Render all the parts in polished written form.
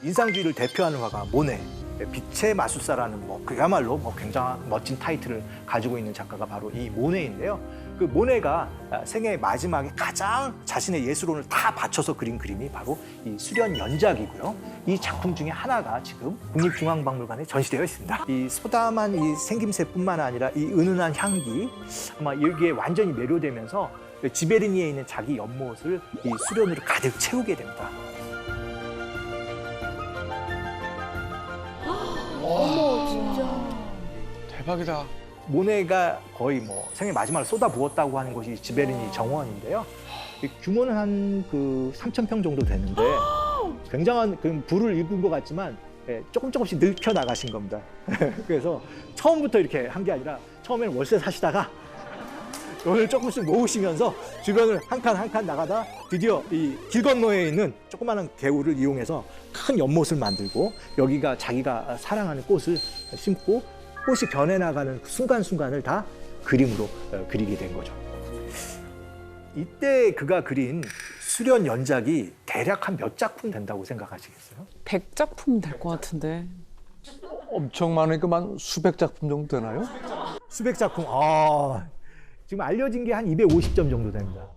인상주의를 대표하는 화가 모네, 빛의 마술사라는 그야말로 굉장한 멋진 타이틀을 가지고 있는 작가가 바로 이 모네인데요. 그 모네가 생애의 마지막에 가장 자신의 예술혼을 다 바쳐서 그린 그림이 바로 이 수련연작이고요. 이 작품 중에 하나가 지금 국립중앙박물관에 전시되어 있습니다. 이 소담한 이 생김새뿐만 아니라 이 은은한 향기, 아마 여기에 완전히 매료되면서 지베르니에 있는 자기 연못을 이 수련으로 가득 채우게 됩니다. 어머, 진짜. 대박이다. 모네가 거의 생애 마지막을 쏟아부었다고 하는 곳이 지베르니 정원인데요. 이 규모는 한 3,000평 정도 되는데 굉장한 부를 입은 것 같지만 조금씩 늙혀 나가신 겁니다. 그래서 처음부터 이렇게 한 게 아니라 처음에는 월세 사시다가 돈을 조금씩 모으시면서 주변을 한 칸 한 칸 나가다 드디어 이 길 건너에 있는 조그마한 개울을 이용해서 큰 연못을 만들고 여기가 자기가 사랑하는 꽃을 심고 꽃이 변해나가는 순간순간을 다 그림으로 그리게 된 거죠. 이때 그가 그린 수련 연작이 대략 한 몇 작품 된다고 생각하시겠어요? 100작품 될 것 같은데. 엄청 많으니까 한 수백 작품 정도 되나요? 수백 작품. 지금 알려진 게 한 250점 정도 됩니다.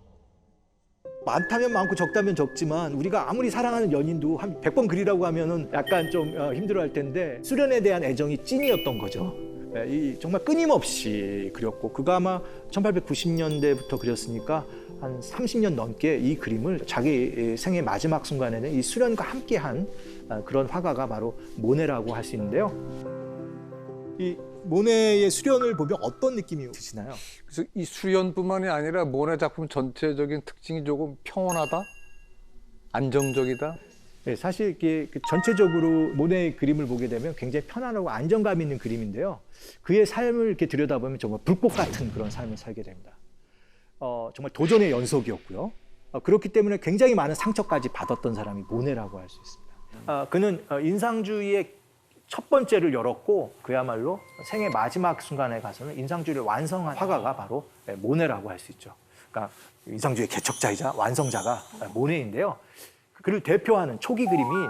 많다면 많고 적다면 적지만 우리가 아무리 사랑하는 연인도 한 100번 그리라고 하면은 약간 좀 힘들어할 텐데 수련에 대한 애정이 찐이었던 거죠. 정말 끊임없이 그렸고 그가 아마 1890년대부터 그렸으니까 한 30년 넘게 이 그림을 자기 생애 마지막 순간에는 이 수련과 함께한 그런 화가가 바로 모네라고 할 수 있는데요. 이 모네의 수련을 보면 어떤 느낌이 드시나요? 그래서 이 수련뿐만이 아니라 모네 작품 전체적인 특징이 조금 평온하다, 안정적이다. 네, 사실 이게 전체적으로 모네의 그림을 보게 되면 굉장히 편안하고 안정감 있는 그림인데요. 그의 삶을 이렇게 들여다보면 정말 불꽃 같은 그런 삶을 살게 됩니다. 정말 도전의 연속이었고요. 그렇기 때문에 굉장히 많은 상처까지 받았던 사람이 모네라고 할 수 있습니다. 그는 인상주의의 첫 번째를 열었고 그야말로 생애 마지막 순간에 가서는 인상주의를 완성한 화가가 바로 모네라고 할 수 있죠. 그러니까 인상주의의 개척자이자 완성자가 모네인데요. 그를 대표하는 초기 그림이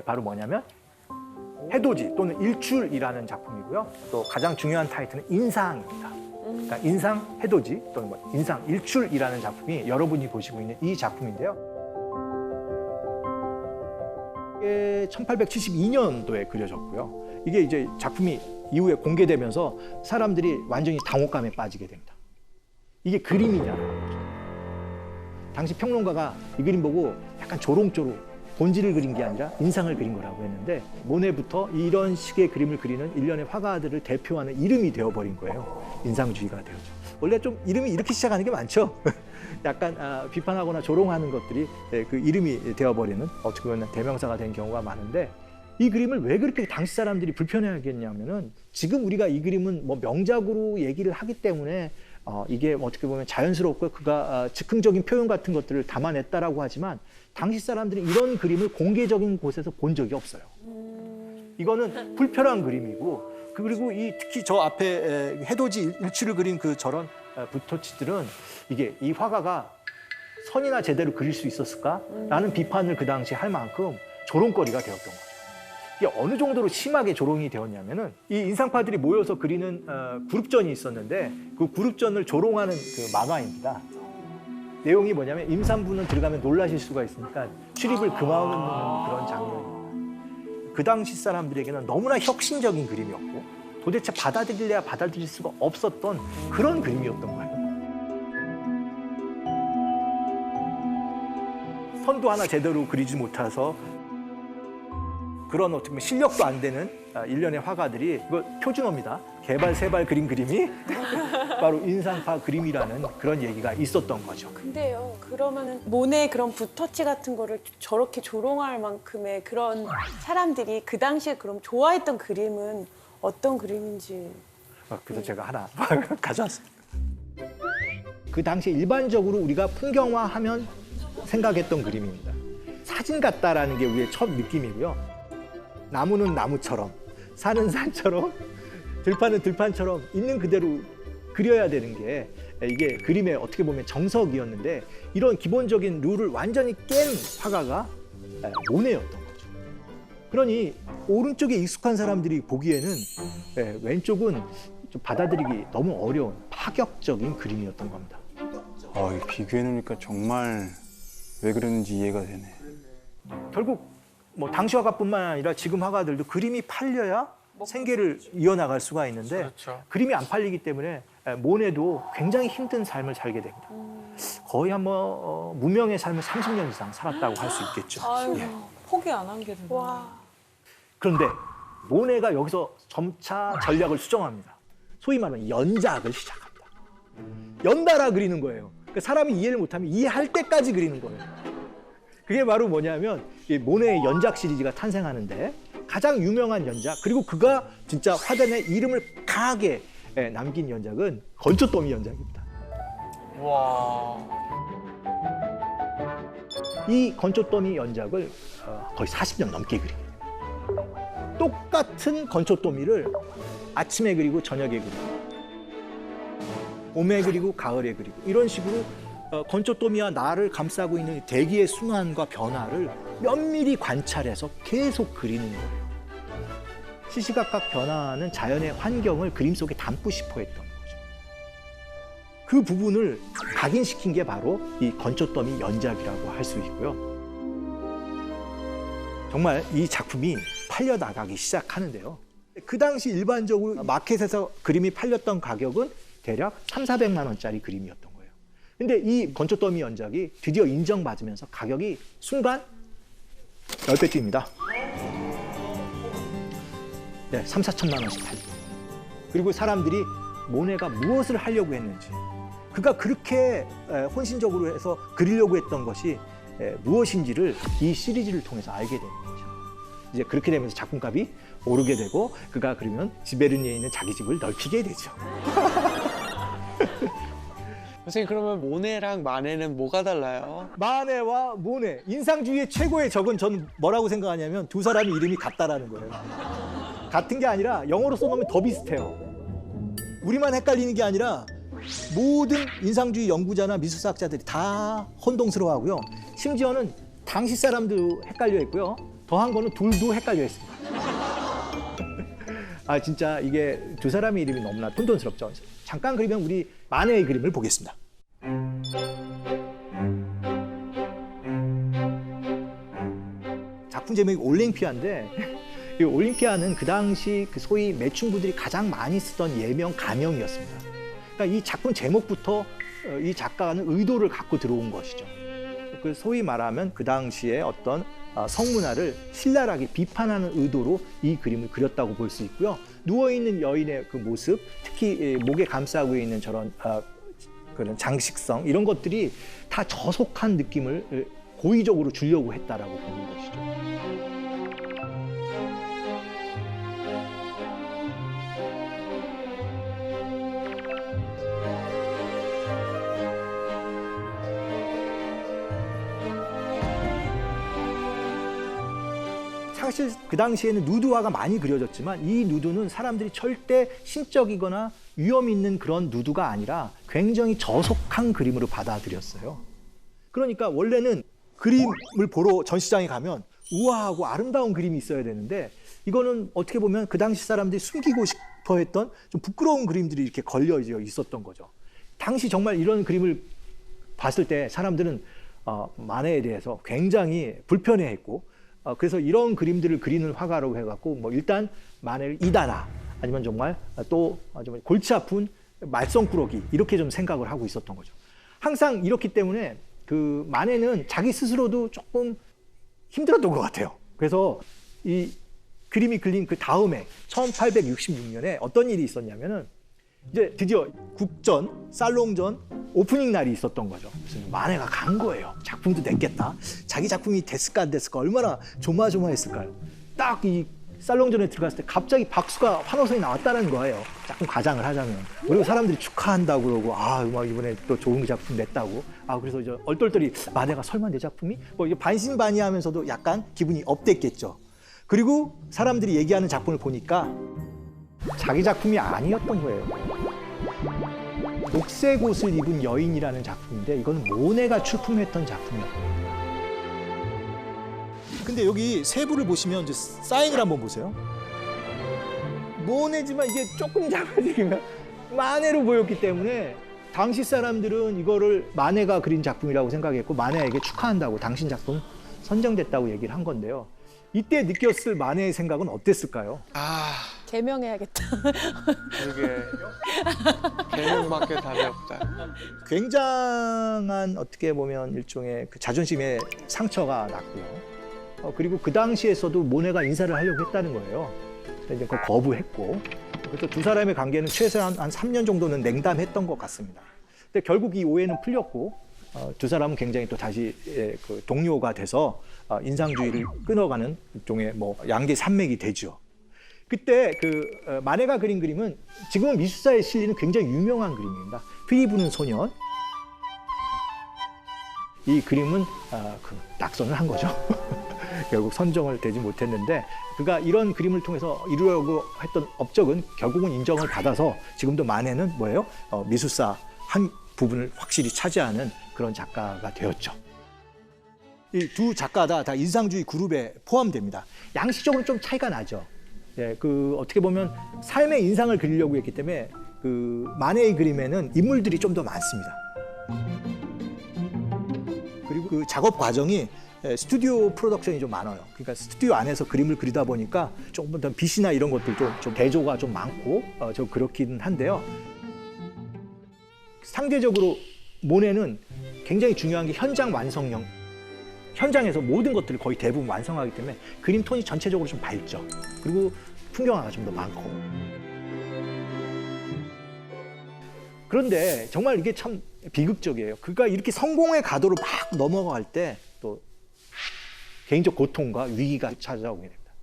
바로 뭐냐면 해돋이 또는 일출이라는 작품이고요. 또 가장 중요한 타이틀은 인상입니다. 그러니까 인상, 해돋이 또는 인상, 일출이라는 작품이 여러분이 보시고 있는 이 작품인데요. 1872년도에 그려졌고요. 이게 이제 작품이 이후에 공개되면서 사람들이 완전히 당혹감에 빠지게 됩니다. 이게 그림이냐는 거죠. 당시 평론가가 이 그림 보고 약간 조롱조롱 본질을 그린 게 아니라 인상을 그린 거라고 했는데 모네부터 이런 식의 그림을 그리는 일련의 화가들을 대표하는 이름이 되어버린 거예요. 인상주의가 되었죠. 원래 좀 이름이 이렇게 시작하는 게 많죠. 약간 비판하거나 조롱하는 것들이 그 이름이 되어버리는 어떻게 보면 대명사가 된 경우가 많은데 이 그림을 왜 그렇게 당시 사람들이 불편해하겠냐면은 지금 우리가 이 그림은 명작으로 얘기를 하기 때문에 이게 어떻게 보면 자연스럽고 그가 즉흥적인 표현 같은 것들을 담아냈다라고 하지만 당시 사람들이 이런 그림을 공개적인 곳에서 본 적이 없어요. 이거는 불편한 그림이고 그리고 특히 저 앞에 해돋이 일출을 그린 저런 붓터치들은 이게 이 화가가 선이나 제대로 그릴 수 있었을까라는 비판을 그 당시에 할 만큼 조롱거리가 되었던 거죠. 이게 어느 정도로 심하게 조롱이 되었냐면은 이 인상파들이 모여서 그리는 그룹전이 있었는데 그 그룹전을 조롱하는 그 만화입니다. 내용이 뭐냐면 임산부는 들어가면 놀라실 수가 있으니까 출입을 금하는 그런 장면입니다. 그 당시 사람들에게는 너무나 혁신적인 그림이었고 도대체 받아들일래야 받아들일 수가 없었던 그런 그림이었던 거예요. 선도 하나 제대로 그리지 못해서 그런 어떻게 보면 실력도 안 되는 일련의 화가들이 이거 표준어입니다. 개발 세발 그린 그림이 바로 인상파 그림이라는 그런 얘기가 있었던 거죠. 근데요, 그러면은 모네 그런 붓터치 같은 거를 저렇게 조롱할 만큼의 그런 사람들이 그 당시에 그럼 좋아했던 그림은 어떤 그림인지. 그래서 제가 하나 가져왔습니다. 그 당시 일반적으로 우리가 풍경화하면 생각했던 그림입니다. 사진 같다라는 게 우리의 첫 느낌이고요. 나무는 나무처럼, 산은 산처럼, 들판은 들판처럼 있는 그대로 그려야 되는 게 이게 그림의 어떻게 보면 정석이었는데 이런 기본적인 룰을 완전히 깬 화가가 모네였던 거죠. 그러니 오른쪽에 익숙한 사람들이 보기에는 왼쪽은 좀 받아들이기 너무 어려운 파격적인 그림이었던 겁니다. 이 비교해 놓으니까 정말 왜 그랬는지 이해가 되네. 결국 뭐 당시 화가뿐만 아니라 지금 화가들도 그림이 팔려야 생계를 이어나갈 수가 있는데 그림이 안 팔리기 때문에 모네도 굉장히 힘든 삶을 살게 됩니다. 거의 무명의 삶을 30년 이상 살았다고 할 수 있겠죠. 아유, 예. 포기 안 한 게 되나. 와. 그런데 모네가 여기서 점차 전략을 수정합니다. 소위 말하는 연작을 시작합니다. 연달아 그리는 거예요. 그러니까 사람이 이해를 못하면 이해할 때까지 그리는 거예요. 그게 바로 뭐냐면 이 모네의 연작 시리즈가 탄생하는데 가장 유명한 연작, 그리고 그가 진짜 화단에 이름을 강하게 남긴 연작은 건초더미 연작입니다. 이 건초더미 연작을 거의 40년 넘게 그립니다. 똑같은 건초더미를 아침에 그리고 저녁에 그리고 봄에 그리고 가을에 그리고 이런 식으로 건초더미와 나를 감싸고 있는 대기의 순환과 변화를 면밀히 관찰해서 계속 그리는 거예요. 시시각각 변화하는 자연의 환경을 그림 속에 담고 싶어 했던 거죠. 그 부분을 각인시킨 게 바로 이 건초더미 연작이라고 할 수 있고요. 정말 이 작품이 팔려 나가기 시작하는데요. 그 당시 일반적으로 마켓에서 그림이 팔렸던 가격은 대략 300~400만 원짜리 그림이었던 거예요. 근데 이 건초더미 연작이 드디어 인정받으면서 가격이 순간 10배 뜁니다. 네, 3~4천만 원씩 팔리고. 그리고 사람들이 모네가 무엇을 하려고 했는지, 그가 그렇게 혼신적으로 해서 그리려고 했던 것이 무엇인지를 이 시리즈를 통해서 알게 되는 거죠. 이제 그렇게 되면서 작품값이 오르게 되고 그가 그러면 지베르니에 있는 자기 집을 넓히게 되죠. 선생님, 그러면 모네랑 마네는 뭐가 달라요? 마네와 모네, 인상주의의 최고의 적은 저는 뭐라고 생각하냐면 두 사람의 이름이 같다라는 거예요. 같은 게 아니라 영어로 써놓으면 더 비슷해요. 우리만 헷갈리는 게 아니라 모든 인상주의 연구자나 미술사학자들이 다 혼동스러워하고요. 심지어는 당시 사람도 헷갈려 했고요. 더한 거는 둘도 헷갈려 했습니다. 아, 진짜 이게 두 사람의 이름이 너무나 혼돈스럽죠. 잠깐 그러면 우리 마네의 그림을 보겠습니다. 작품 제목이 올랭피아인데 이 올림피아는 그 당시 그 소위 매춘부들이 가장 많이 쓰던 예명 가명이었습니다. 그러니까 이 작품 제목부터 이 작가는 의도를 갖고 들어온 것이죠. 그 소위 말하면 그 당시에 어떤 성문화를 신랄하게 비판하는 의도로 이 그림을 그렸다고 볼 수 있고요. 누워있는 여인의 그 모습, 특히 목에 감싸고 있는 저런 그런 장식성, 이런 것들이 다 저속한 느낌을 고의적으로 주려고 했다라고 보는 것이죠. 사실 그 당시에는 누드화가 많이 그려졌지만 이 누드는 사람들이 절대 신적이거나 위험 있는 그런 누드가 아니라 굉장히 저속한 그림으로 받아들였어요. 그러니까 원래는 그림을 보러 전시장에 가면 우아하고 아름다운 그림이 있어야 되는데 이거는 어떻게 보면 그 당시 사람들이 숨기고 싶어 했던 좀 부끄러운 그림들이 이렇게 걸려져 있었던 거죠. 당시 정말 이런 그림을 봤을 때 사람들은 마네에 대해서 굉장히 불편해했고 그래서 이런 그림들을 그리는 화가라고 해갖고 뭐 일단 마네를 이다라 아니면 정말 또 좀 골치 아픈 말썽꾸러기 이렇게 좀 생각을 하고 있었던 거죠. 항상 이렇기 때문에 그 마네는 자기 스스로도 조금 힘들었던 것 같아요. 그래서 이 그림이 그린 그 다음에 1866년에 어떤 일이 있었냐면은 이제 드디어 국전, 살롱전 오프닝 날이 있었던 거죠. 그래서 마네가 간 거예요. 작품도 냈겠다. 자기 작품이 됐을까 안 됐을까 얼마나 조마조마했을까요. 딱 이 살롱전에 들어갔을 때 갑자기 박수가 환호성이 나왔다는 거예요. 조금 과장을 하자면. 그리고 사람들이 축하한다고 그러고 막 이번에 또 좋은 작품 냈다고. 그래서 이제 얼떨떨이 마네가 설마 내 작품이? 뭐 이게 반신반의하면서도 약간 기분이 업됐겠죠. 그리고 사람들이 얘기하는 작품을 보니까 자기 작품이 아니었던 거예요. 녹색 옷을 입은 여인이라는 작품인데 이거는 모네가 출품했던 작품이었거든요. 근데 여기 세부를 보시면 이제 사인을 한번 보세요. 모네지만 이게 조금 작아지면 마네로 보였기 때문에 당시 사람들은 이거를 마네가 그린 작품이라고 생각했고 마네에게 축하한다고 당신 작품 선정됐다고 얘기를 한 건데요. 이때 느꼈을 마네의 생각은 어땠을까요? 개명해야겠다. 그게 개명밖에 답이 없다. 굉장한 어떻게 보면 일종의 그 자존심의 상처가 났고요. 그리고 그 당시에서도 모네가 인사를 하려고 했다는 거예요. 근데 이제 그걸 거부했고, 그래서 두 사람의 관계는 최소한 한 3년 정도는 냉담했던 것 같습니다. 근데 결국 이 오해는 풀렸고, 두 사람은 굉장히 또 다시 그 동료가 돼서 인상주의를 끊어가는 일종의 뭐 양대 산맥이 되죠. 그때 그 마네가 그린 그림은 지금은 미술사에 실리는 굉장히 유명한 그림입니다. 피리 부는 소년. 이 그림은 그 낙선을 한 거죠. 결국 선정을 되지 못했는데 그가 이런 그림을 통해서 이루려고 했던 업적은 결국은 인정을 받아서 지금도 마네는 뭐예요? 미술사 한 부분을 확실히 차지하는 그런 작가가 되었죠. 이 두 작가 다 인상주의 그룹에 포함됩니다. 양식적으로 좀 차이가 나죠. 예, 그 어떻게 보면 삶의 인상을 그리려고 했기 때문에 그 마네의 그림에는 인물들이 좀 더 많습니다. 그리고 그 작업 과정이 스튜디오 프로덕션이 좀 많아요. 그러니까 스튜디오 안에서 그림을 그리다 보니까 조금 더 빛이나 이런 것들도 좀 대조가 좀 많고 좀 그렇긴 한데요. 상대적으로 모네는 굉장히 중요한 게 현장 완성형. 현장에서 모든 것들을 거의 대부분 완성하기 때문에 그림 톤이 전체적으로 좀 밝죠. 그리고 풍경화가 좀 더 많고. 그런데 정말 이게 참 비극적이에요. 그가 이렇게 성공의 가도로 막 넘어갈 때 또 개인적 고통과 위기가 찾아오게 됩니다.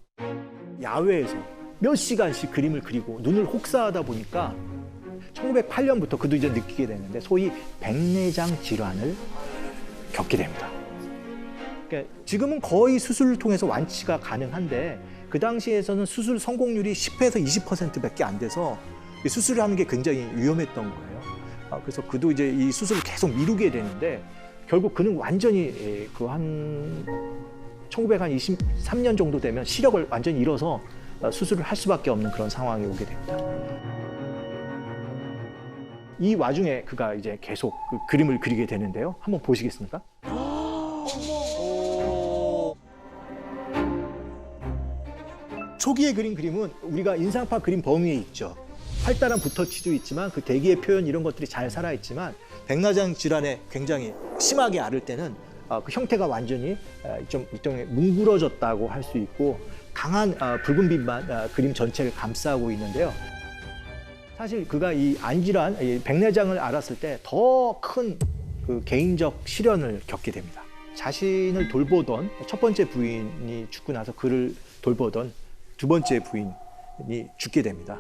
야외에서 몇 시간씩 그림을 그리고 눈을 혹사하다 보니까 1908년부터 그도 이제 느끼게 되는데 소위 백내장 질환을 겪게 됩니다. 그러니까 지금은 거의 수술을 통해서 완치가 가능한데 그 당시에서는 수술 성공률이 10에서 20%밖에 안 돼서 수술을 하는 게 굉장히 위험했던 거예요. 그래서 그도 이제 이 수술을 계속 미루게 되는데 결국 그는 완전히 그 한 1923년 정도 되면 시력을 완전히 잃어서 수술을 할 수밖에 없는 그런 상황이 오게 됩니다. 이 와중에 그가 이제 계속 그 그림을 그리게 되는데요. 한번 보시겠습니까? 초기에 그린 그림은 우리가 인상파 그림 범위에 있죠. 활달한 붓터치도 있지만 그 대기의 표현 이런 것들이 잘 살아있지만 백내장 질환에 굉장히 심하게 앓을 때는 그 형태가 완전히 좀 일종의 뭉그러졌다고 할 수 있고 강한 붉은 빛만 그림 전체를 감싸고 있는데요. 사실 그가 이 안질환, 이 백내장을 앓았을 때 더 큰 그 개인적 시련을 겪게 됩니다. 자신을 돌보던 첫 번째 부인이 죽고 나서 그를 돌보던 두 번째 부인이 죽게 됩니다.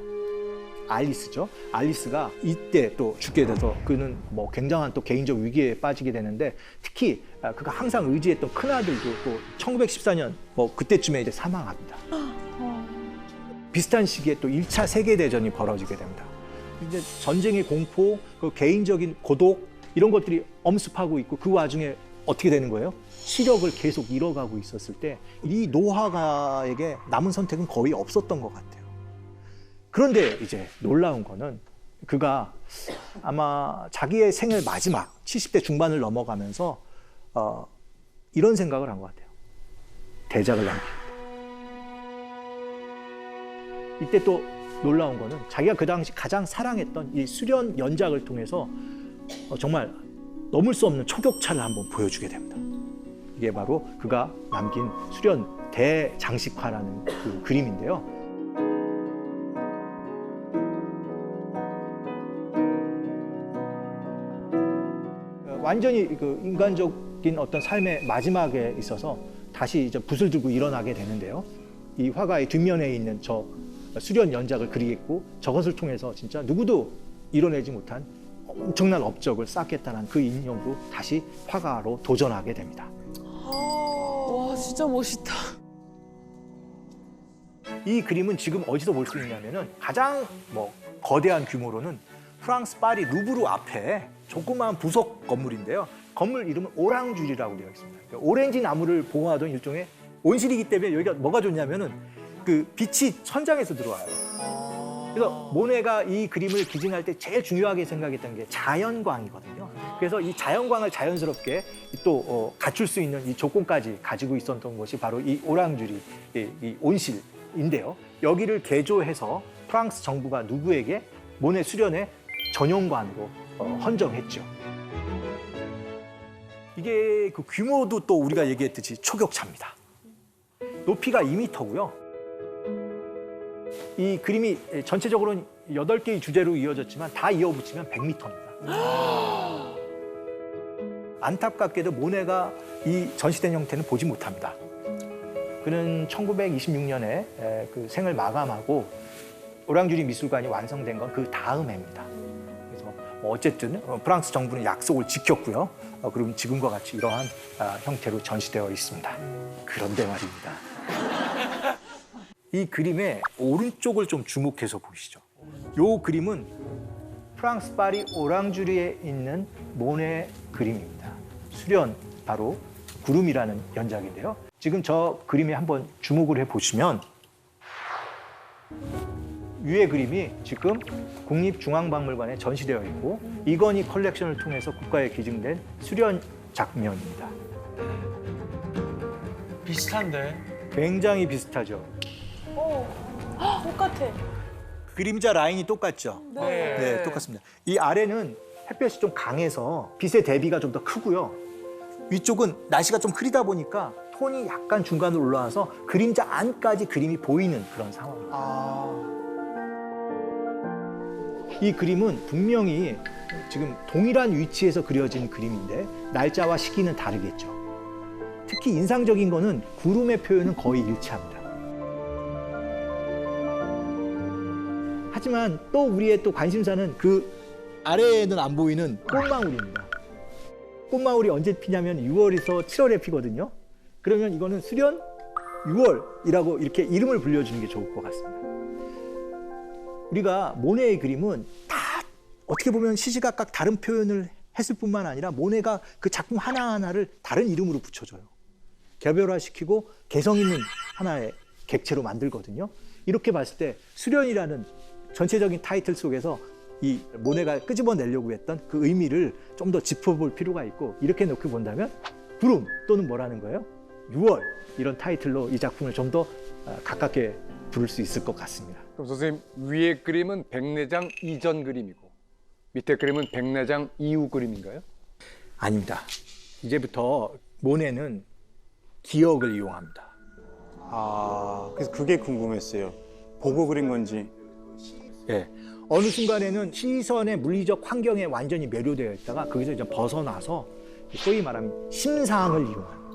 알리스죠. 알리스가 이때 또 죽게 돼서 그는 뭐 굉장한 또 개인적 위기에 빠지게 되는데 특히 그가 항상 의지했던 큰아들도 또 1914년 뭐 그때쯤에 이제 사망합니다. 비슷한 시기에 또 1차 세계대전이 벌어지게 됩니다. 이제 전쟁의 공포, 그 개인적인 고독 이런 것들이 엄습하고 있고 그 와중에 어떻게 되는 거예요? 시력을 계속 잃어가고 있었을 때 이 노화가에게 남은 선택은 거의 없었던 것 같아요. 그런데 이제 놀라운 거는 그가 아마 자기의 생애 마지막 70대 중반을 넘어가면서 이런 생각을 한 것 같아요. 대작을 남기겠다. 이때 또 놀라운 거는 자기가 그 당시 가장 사랑했던 이 수련 연작을 통해서 정말 넘을 수 없는 초격차를 한번 보여주게 됩니다. 이게 바로 그가 남긴 수련 대장식화라는 그 그림인데요. 완전히 그 인간적인 어떤 삶의 마지막에 있어서 다시 이제 붓을 들고 일어나게 되는데요. 이 화가의 뒷면에 있는 저 수련 연작을 그리겠고 저것을 통해서 진짜 누구도 이뤄내지 못한 엄청난 업적을 쌓겠다는 그 인형도 다시 화가로 도전하게 됩니다. 와 진짜 멋있다. 이 그림은 지금 어디서 볼 수 있냐면은 가장 뭐 거대한 규모로는 프랑스 파리 루브르 앞에 조그마한 부속 건물인데요. 건물 이름은 오랑주리라고 되어 있습니다. 오렌지 나무를 보호하던 일종의 온실이기 때문에 여기가 뭐가 좋냐면은 그 빛이 천장에서 들어와요. 그래서 모네가 이 그림을 기증할 때 제일 중요하게 생각했던 게 자연광이거든요. 그래서 이 자연광을 자연스럽게 또 갖출 수 있는 이 조건까지 가지고 있었던 것이 바로 이 오랑주리, 이 온실인데요. 여기를 개조해서 프랑스 정부가 누구에게 모네 수련의 전용관으로 헌정했죠. 이게 그 규모도 또 우리가 얘기했듯이 초격차입니다. 높이가 2m고요. 이 그림이 전체적으로는 8개의 주제로 이어졌지만 다 이어붙이면 100m입니다. 안타깝게도 모네가 이 전시된 형태는 보지 못합니다. 그는 1926년에 그 생을 마감하고 오랑주리 미술관이 완성된 건 그 다음 해입니다. 그래서 어쨌든 프랑스 정부는 약속을 지켰고요. 그럼 지금과 같이 이러한 형태로 전시되어 있습니다. 그런데 말입니다. 이 그림의 오른쪽을 좀 주목해서 보시죠. 이 그림은 프랑스 파리 오랑주리에 있는 모네 그림입니다. 수련, 바로 구름이라는 연작인데요. 지금 저 그림에 한번 주목을 해보시면 위의 그림이 지금 국립중앙박물관에 전시되어 있고 이건희 컬렉션을 통해서 국가에 기증된 수련 작품입니다. 비슷한데. 굉장히 비슷하죠. 똑같아. 그림자 라인이 똑같죠? 네, 똑같습니다. 이 아래는 햇볕이 좀 강해서 빛의 대비가 좀 더 크고요. 위쪽은 날씨가 좀 흐리다 보니까 톤이 약간 중간으로 올라와서 그림자 안까지 그림이 보이는 그런 상황입니다. 이 그림은 분명히 지금 동일한 위치에서 그려진 그림인데 날짜와 시기는 다르겠죠. 특히 인상적인 거는 구름의 표현은 거의 일치합니다. 하지만 또 우리의 또 관심사는 그 아래에는 안 보이는 꽃망울입니다. 꽃망울이 언제 피냐면 6월에서 7월에 피거든요. 그러면 이거는 수련 6월이라고 이렇게 이름을 불려주는 게 좋을 것 같습니다. 우리가 모네의 그림은 다 어떻게 보면 시시각각 다른 표현을 했을 뿐만 아니라 모네가 그 작품 하나하나를 다른 이름으로 붙여줘요. 개별화시키고 개성 있는 하나의 객체로 만들거든요. 이렇게 봤을 때 수련이라는 전체적인 타이틀 속에서 이 모네가 끄집어내려고 했던 그 의미를 좀 더 짚어볼 필요가 있고 이렇게 놓고 본다면 구름 또는 뭐라는 거예요? 6월 이런 타이틀로 이 작품을 좀 더 가깝게 부를 수 있을 것 같습니다. 그럼 선생님 위에 그림은 백내장 이전 그림이고 밑에 그림은 백내장 이후 그림인가요? 아닙니다. 이제부터 모네는 기억을 이용합니다. 그래서 그게 궁금했어요. 보고 그린 건지. 예. 어느 순간에는 시선의 물리적 환경에 완전히 매료되어 있다가 거기서 이제 벗어나서 소위 말하면 심상을 이용하는.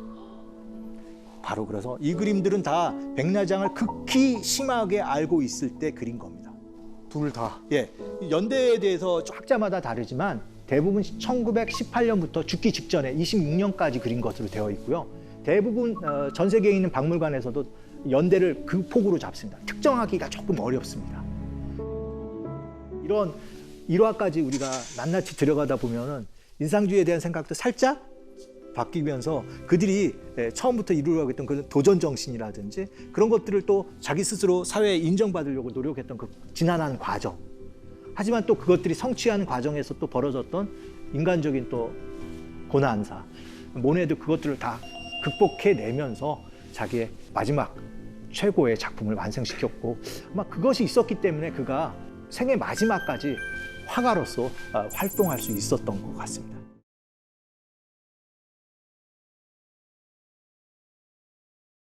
바로 그래서 이 그림들은 다 백내장을 극히 심하게 알고 있을 때 그린 겁니다. 둘 다. 예. 연대에 대해서 학자마다 다르지만 대부분 1918년부터 죽기 직전에 26년까지 그린 것으로 되어 있고요. 대부분 전 세계에 있는 박물관에서도 연대를 그 폭으로 잡습니다. 특정하기가 조금 어렵습니다. 이런 일화까지 우리가 낱낱이 들여가다 보면은 인상주의에 대한 생각도 살짝 바뀌면서 그들이 처음부터 이루려고 했던 그런 도전 정신이라든지 그런 것들을 또 자기 스스로 사회에 인정받으려고 노력했던 그 지난한 과정. 하지만 또 그것들이 성취하는 과정에서 또 벌어졌던 인간적인 또 고난사. 모네도 그것들을 다 극복해내면서 자기의 마지막 최고의 작품을 완성시켰고 아마 그것이 있었기 때문에 그가 생애 마지막까지 화가로서 활동할 수 있었던 것 같습니다.